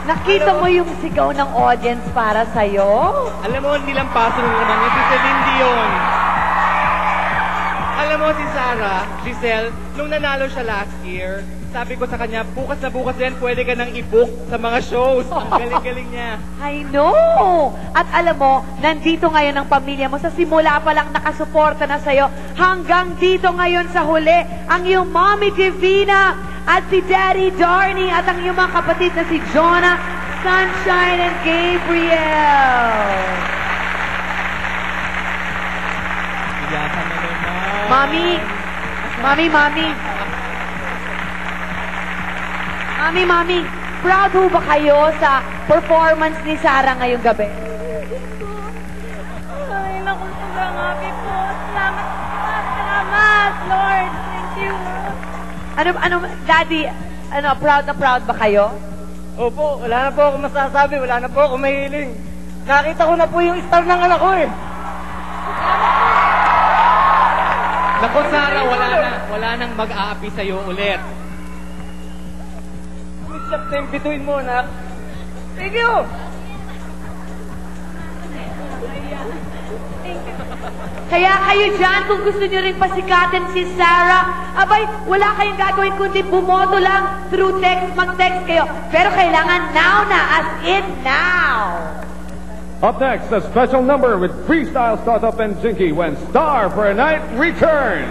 Nakita mo yung sigaw ng audience para sa'yo? Alam mo, nilampaso na naman yun si Celine Dion. Alam mo si Sarah, Giselle, nung nanalo siya last year, sabi ko sa kanya, bukas na bukas yan, pwede ka nang i-book sa mga shows. Ang galing-galing niya. I know! At alam mo, nandito ngayon ang pamilya mo. Sa simula pa lang nakasuporta na sa'yo. Hanggang dito ngayon sa huli, ang iyong Mommy Divina at si Daddy Darnie at ang iyong mga kapatid na si Jonah, Sunshine, and Gabriel. Iyakan na naman. Mommy! Mami, proud ho ba kayo sa performance ni Sarah ngayong gabi? Ay, naku, sobrang happy po. Salamat, Lord. Thank you. Daddy, proud na proud ba kayo? Opo, wala na po ako masasabi, wala na po ako mahiling. Nakita ko na po yung star ng anak ko eh. Naku, Sarah, wala nang mag-aapi sa'yo ulit. Mislap na yung bituin mo, anak. Thank you! Kaya kayo dyan, kung gusto nyo rin pasikatin si Sarah, abay, wala kayong gagawin kundi bumoto lang through text, mag-text kayo. Pero kailangan now na, as in now. Up next, a special number with Freestyle Startup and Zinky when Star for a Night returns.